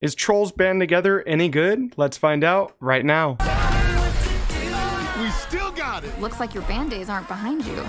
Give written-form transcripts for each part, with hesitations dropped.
Is Trolls Band Together any good? Let's find out right now. We still got it. Looks like your band days aren't behind you.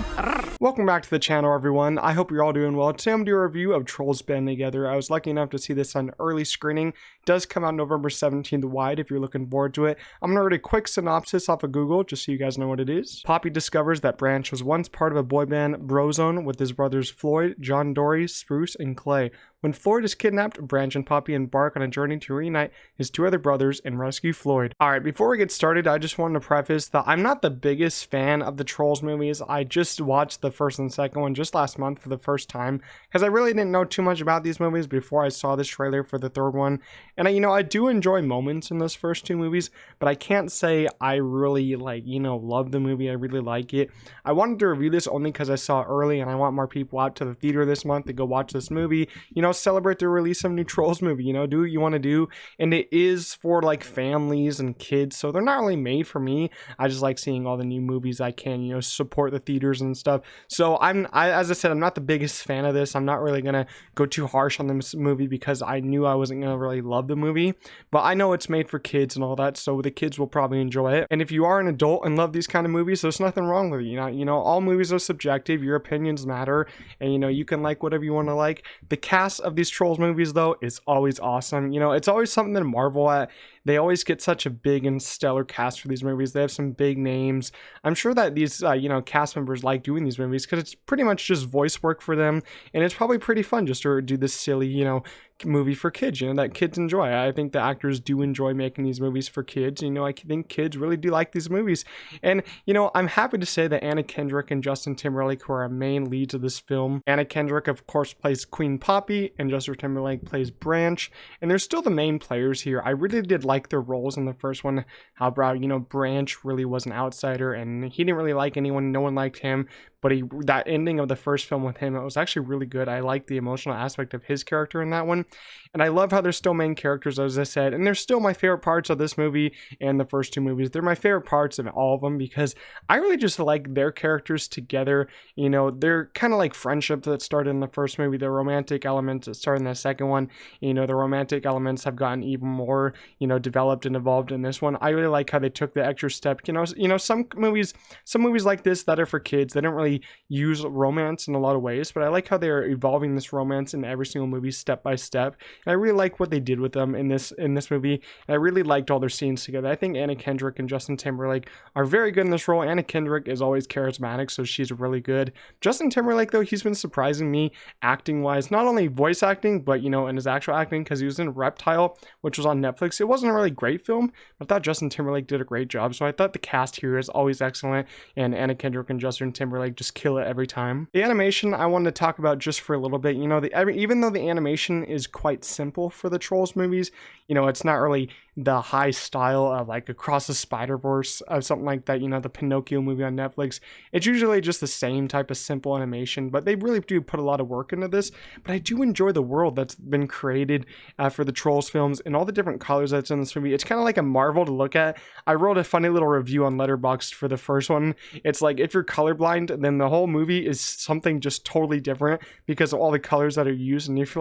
Welcome back to the channel, everyone. I hope you're all doing well. Today I'm doing a review of Trolls Band Together. I was lucky enough to see this on early screening. It does come out November 17th wide if you're looking forward to it. I'm gonna read a quick synopsis off of Google just so you guys know what it is. Poppy discovers that Branch was once part of a boy band, Brozone, with his brothers Floyd, John Dory, Spruce, and Clay. When Floyd is kidnapped, Branch and Poppy embark on a journey to reunite his two other brothers and rescue Floyd. Alright, before we get started, I just wanted to preface that I'm not the biggest fan of the Trolls movies. I just watched the first and second one just last month for the first time, because I really didn't know too much about these movies before I saw this trailer for the third one. And I do enjoy moments in those first two movies, but I can't say I really love the movie. I really like it. I wanted to review this only because I saw it early and I want more people out to the theater this month to go watch this movie. Celebrate the release of a new Trolls movie, do what you want to do. And it is for like families and kids, so they're not really made for me. I just like seeing all the new movies I can, support the theaters and stuff. So as I said, I'm not the biggest fan of this. I'm not really gonna go too harsh on this movie because I knew I wasn't gonna really love the movie, but I know it's made for kids and all that, so the kids will probably enjoy it. And if you are an adult and love these kind of movies, there's nothing wrong with it. All movies are subjective. Your opinions matter, and you can like whatever you want to like. The cast of these Trolls movies though is always awesome. It's always something to marvel at. They always get such a big and stellar cast for these movies. They have some big names. I'm sure that these cast members like doing these movies because it's pretty much just voice work for them, and it's probably pretty fun just to do this silly movie for kids, that kids enjoy. I think the actors do enjoy making these movies for kids. I think kids really do like these movies. And I'm happy to say that Anna Kendrick and Justin Timberlake, who are our main leads of this film. Anna Kendrick, of course, plays Queen Poppy, and Justin Timberlake plays Branch, and they're still the main players here. I really did like their roles in the first one. How Branch really was an outsider, and he didn't really like anyone. No one liked him. But that ending of the first film with him, it was actually really good. I like the emotional aspect of his character in that one. And I love how they're still main characters, as I said. And they're still my favorite parts of this movie and the first two movies. They're my favorite parts of all of them because I really just like their characters together. They're kind of like friendship that started in the first movie. The romantic elements that started in the second one. The romantic elements have gotten even more, developed and evolved in this one. I really like how they took the extra step. Some movies like this that are for kids, they don't really use romance in a lot of ways, but I like how they're evolving this romance in every single movie step by step, and I really like what they did with them in this movie, and I really liked all their scenes together. I think Anna Kendrick and Justin Timberlake are very good in this role. Anna Kendrick is always charismatic, so she's really good. Justin Timberlake, though, he's been surprising me acting wise, not only voice acting, but in his actual acting, because he was in Reptile, which was on Netflix. It wasn't a really great film, but I thought Justin Timberlake did a great job, so I thought the cast here is always excellent, and Anna Kendrick and Justin Timberlake just kill it every time. The animation I wanted to talk about just for a little bit. Even though the animation is quite simple for the Trolls movies, it's not really the high style of like Across the Spider-Verse or something like that, the Pinocchio movie on Netflix. It's usually just the same type of simple animation, but they really do put a lot of work into this. But I do enjoy the world that's been created for the Trolls films and all the different colors that's in this movie. It's kind of like a marvel to look at. I wrote a funny little review on Letterboxd for the first one. It's like if you're colorblind, then the whole movie is something just totally different because of all the colors that are used. And if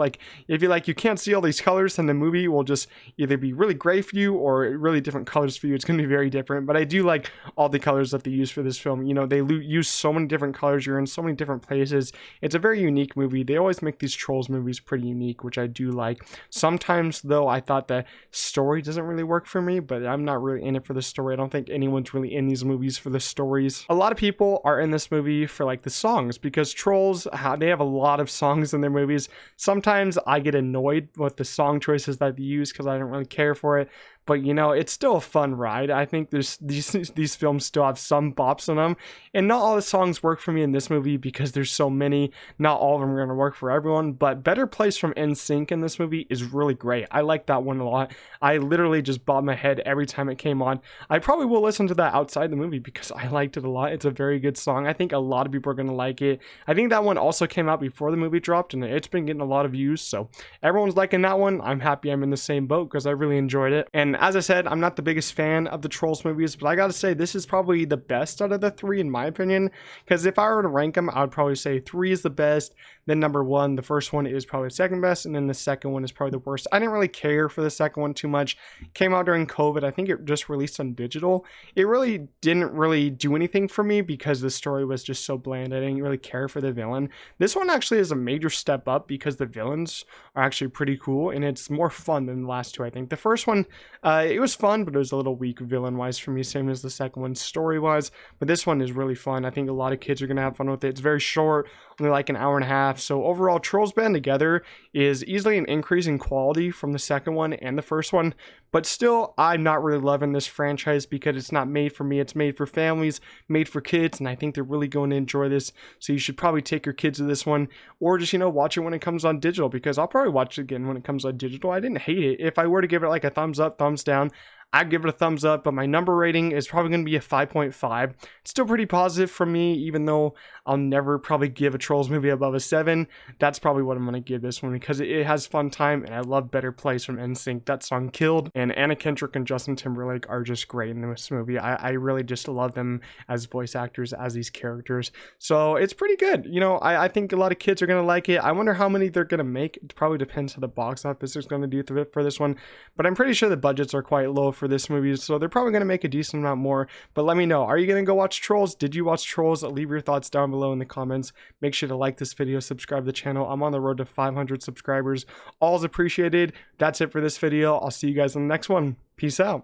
you can't see all these colors, then the movie will just either be really gray for you or really different colors for you. It's going to be very different, but I do like all the colors that they use for this film. They use so many different colors. You're in so many different places. It's a very unique movie. They always make these Trolls movies pretty unique, which I do like. Sometimes though, I thought the story doesn't really work for me, but I'm not really in it for the story. I don't think anyone's really in these movies for the stories. A lot of people are in this movie for like the songs, because Trolls, they have a lot of songs in their movies. Sometimes I get annoyed with the song choices that they use because I don't really care for it. But it's still a fun ride. I think these films still have some bops in them, and not all the songs work for me in this movie because there's so many. Not all of them are going to work for everyone, but Better Place from NSYNC in this movie is really great. I like that one a lot. I literally just bobbed my head every time it came on. I probably will listen to that outside the movie because I liked it a lot. It's a very good song. I think a lot of people are going to like it. I think that one also came out before the movie dropped, and it's been getting a lot of views, so everyone's liking that one. I'm happy I'm in the same boat because I really enjoyed it. And as I said, I'm not the biggest fan of the Trolls movies, but I gotta say this is probably the best out of the three in my opinion, because if I were to rank them, I would probably say 3 is the best, then number 1, the first one is probably the second best, and then the second one is probably the worst. I didn't really care for the second one too much. It came out during COVID. I think it just released on digital. It really didn't really do anything for me because the story was just so bland. I didn't really care for the villain. This one actually is a major step up because the villains are actually pretty cool, and it's more fun than the last two, I think. The first one, it was fun, but it was a little weak villain-wise for me, same as the second one story-wise, but this one is really fun. I think a lot of kids are going to have fun with it. It's very short, only like an hour and a half, so overall, Trolls Band Together is easily an increase in quality from the second one and the first one, but still, I'm not really loving this franchise because it's not made for me. It's made for families, made for kids, and I think they're really going to enjoy this, so you should probably take your kids to this one, or just, watch it when it comes on digital, because I'll probably watch it again when it comes on digital. I didn't hate it. If I were to give it like a thumbs up, thumbs down, I'd give it a thumbs up, but my number rating is probably going to be a 5.5. It's still pretty positive for me, even though I'll never probably give a Trolls movie above a 7. That's probably what I'm going to give this one, because it has fun time, and I love Better Place from NSYNC. That song killed, and Anna Kendrick and Justin Timberlake are just great in this movie. I really just love them as voice actors, as these characters. So it's pretty good. I think a lot of kids are going to like it. I wonder how many they're going to make. It probably depends how the box office is going to do for this one, but I'm pretty sure the budgets are quite low for this movie, so they're probably going to make a decent amount more. But let me know, are you going to go watch Trolls? Did you watch Trolls? Leave your thoughts down below in the comments. Make sure to like this video, subscribe to the channel. I'm on the road to 500 subscribers. All's appreciated. That's it for this video. I'll see you guys in the next one. Peace out.